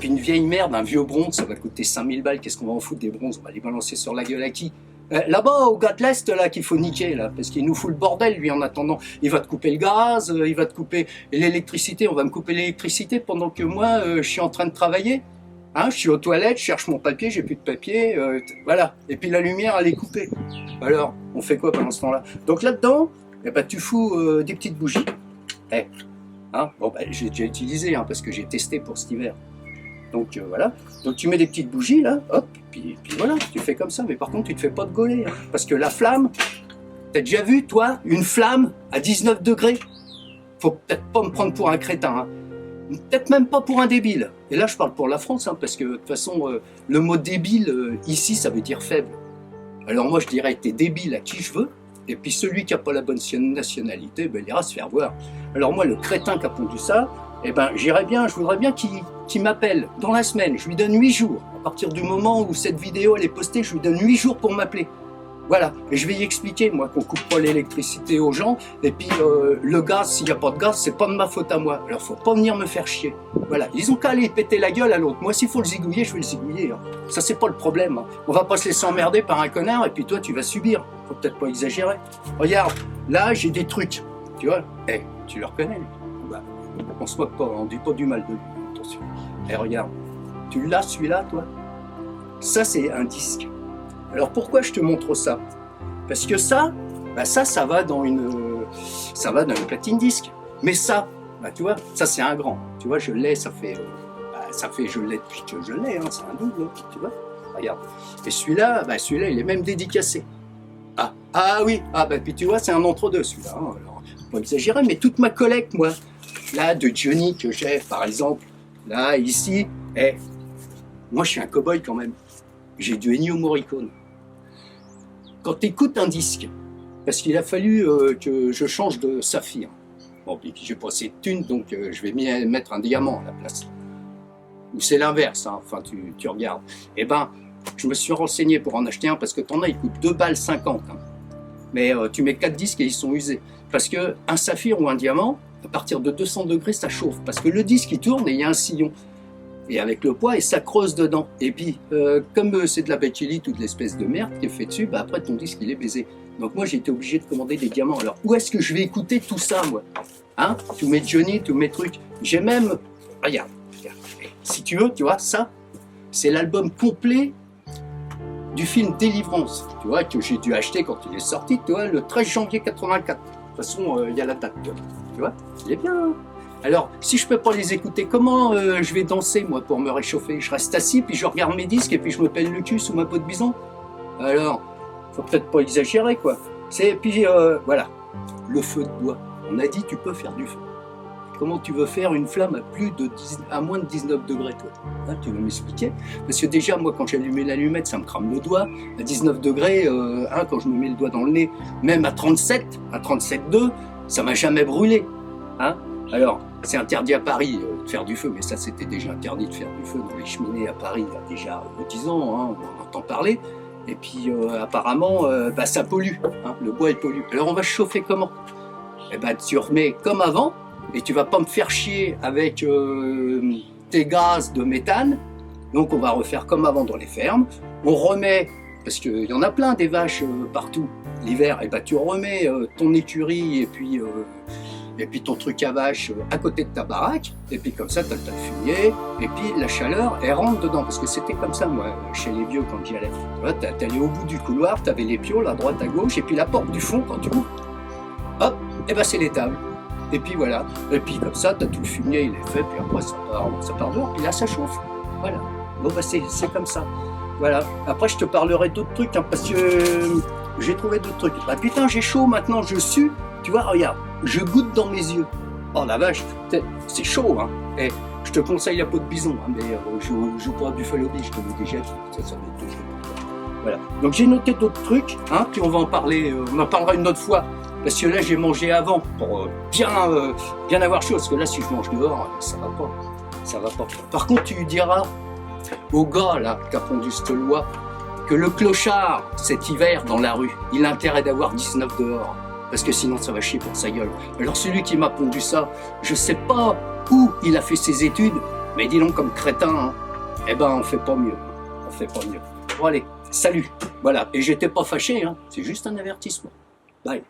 puis une vieille merde, un vieux bronze, ça va coûter 5000 balles, qu'est-ce qu'on va en foutre des bronzes? On va les balancer sur la gueule à qui? Là-bas, au gars de l'Est, là, qu'il faut niquer, là, parce qu'il nous fout le bordel, lui, en attendant. Il va te couper le gaz, il va te couper l'électricité, on va me couper l'électricité pendant que moi, je suis en train de travailler. Hein, je suis aux toilettes, je cherche mon papier, j'ai plus de papier, voilà. Et puis la lumière, elle est coupée. Alors, on fait quoi pendant ce temps-là? Donc là-dedans, eh ben, tu fous des petites bougies. Hein, bon, ben, j'ai déjà utilisé, hein, parce que j'ai testé pour cet hiver. Donc voilà, donc tu mets des petites bougies là, hop, puis voilà, tu fais comme ça, mais par contre tu te fais pas de gauler, hein, parce que la flamme, t'as déjà vu toi, une flamme à 19 degrés? Faut peut-être pas me prendre pour un crétin, hein. Peut-être même pas pour un débile, et là je parle pour la France, hein, parce que de toute façon le mot débile ici ça veut dire faible. Alors moi je dirais t'es débile à qui je veux, et puis celui qui a pas la bonne nationalité, ben, il ira se faire voir. Alors moi le crétin qui a pondu ça, eh ben, j'irais bien, je voudrais bien qu'il m'appelle dans la semaine. Je lui donne 8 jours. À partir du moment où cette vidéo elle est postée, je lui donne 8 jours pour m'appeler. Voilà. Et je vais y expliquer, moi, qu'on coupe pas l'électricité aux gens. Et puis, le gaz, s'il n'y a pas de gaz, c'est pas de ma faute à moi. Alors, faut pas venir me faire chier. Voilà. Ils ont qu'à aller péter la gueule à l'autre. Moi, s'il faut le zigouiller, je vais le zigouiller. Hein. Ça, c'est pas le problème. Hein. On va pas se laisser emmerder par un connard et puis toi, tu vas subir. Faut peut-être pas exagérer. Regarde, là, j'ai des trucs. Tu vois? Tu le reconnais, lui. On se moque pas, on dit pas du mal de lui, attention. Regarde, tu l'as celui-là, toi? Ça, c'est un disque. Alors pourquoi je te montre ça? Parce que ça, bah ça va dans une platine disque. Mais ça, bah tu vois, ça c'est un grand. Tu vois, je l'ai, ça fait, je l'ai depuis que je l'ai, hein, c'est un double, hein, tu vois. Regarde. Et celui-là, il est même dédicacé. Ah oui, puis tu vois, c'est un entre-deux celui-là. Hein. Alors, pas exagérer, mais toute ma collecte, moi. Là, de Johnny que j'ai, par exemple, là, ici, moi je suis un cow-boy quand même. J'ai du Ennio Morricone. Quand tu écoutes un disque, parce qu'il a fallu que je change de saphir. Bon, puis j'ai pas assez de thunes, donc je vais mettre un diamant à la place. Ou c'est l'inverse, hein, enfin tu regardes. Eh ben, je me suis renseigné pour en acheter un, parce que t'en as, il coûte 2 balles 50. Hein. Mais tu mets 4 disques et ils sont usés. Parce qu'un saphir ou un diamant, à partir de 200 degrés, ça chauffe. Parce que le disque, il tourne et il y a un sillon. Et avec le poids, et ça creuse dedans. Et puis, comme c'est de la bakélite ou de l'espèce de merde qui est fait dessus, bah après, ton disque, il est baisé. Donc moi, j'ai été obligé de commander des diamants. Alors, où est-ce que je vais écouter tout ça, moi? Hein? Tous mes Johnny, tous mes trucs. J'ai même... Regarde. Si tu veux, tu vois, ça, c'est l'album complet du film Délivrance. Tu vois, que j'ai dû acheter quand il est sorti, tu vois, le 13 janvier 84. De toute façon, il y a la date, tu vois, il est bien. Hein. Alors, si je peux pas les écouter, comment je vais danser, moi, pour me réchauffer? Je reste assis, puis je regarde mes disques, et puis je me pèle le cul sous ma peau de bison. Alors, faut peut-être pas exagérer, quoi. Puis, voilà, le feu de bois. On a dit, tu peux faire du feu. Comment tu veux faire une flamme à moins de 19 degrés, toi? Hein, tu veux m'expliquer? Parce que déjà, moi, quand j'allumais l'allumette, ça me crame le doigt. À 19 degrés, quand je me mets le doigt dans le nez, même à 37,2, ça m'a jamais brûlé. Hein? Alors, c'est interdit à Paris de faire du feu, mais ça, c'était déjà interdit de faire du feu dans les cheminées à Paris il y a déjà 10 ans, hein, on en entend parler. Et puis, apparemment, ça pollue. Hein, le bois, il pollue. Alors, on va chauffer comment? Eh ben, tu remets comme avant, et tu vas pas me faire chier avec tes gaz de méthane. Donc on va refaire comme avant dans les fermes. On remet, parce qu'il y en a plein des vaches partout l'hiver, et ben tu remets ton écurie et puis ton truc à vache à côté de ta baraque, et puis comme ça tu as le tas de fumier, et puis la chaleur elle rentre dedans, parce que c'était comme ça moi chez les vieux quand j'y allais. Tu allais au bout du couloir, tu avais les pioles à droite à gauche, et puis la porte du fond quand tu ouvres, hop, et ben c'est l'étable. Et puis voilà, et puis comme ça, tu as tout le fumier, il est fait, puis après ça part dehors, puis là ça chauffe. Voilà, bon c'est comme ça. Voilà, après je te parlerai d'autres trucs, hein, parce que j'ai trouvé d'autres trucs. Ah putain, j'ai chaud maintenant, je sue, tu vois, regarde, je goûte dans mes yeux. Oh la vache, c'est chaud, hein. Et je te conseille la peau de bison, hein, mais je joue pas à Buffalo Bill, je te l'ai déjà dit, ça va être toujours. Voilà, donc j'ai noté d'autres trucs, hein, puis on va en parler, on en parlera une autre fois. Parce que là, j'ai mangé avant pour bien avoir chaud. Parce que là, si je mange dehors, ça va pas. Ça va pas. Par contre, tu diras au gars là qui a pondu cette loi que le clochard, cet hiver dans la rue, il a intérêt d'avoir 19 dehors. Parce que sinon, ça va chier pour sa gueule. Alors celui qui m'a pondu ça, je sais pas où il a fait ses études, Mais dis donc, comme crétin, hein, eh ben, on fait pas mieux. On fait pas mieux. Bon, allez, salut. Voilà. Et j'étais pas fâché, hein. C'est juste un avertissement. Bye.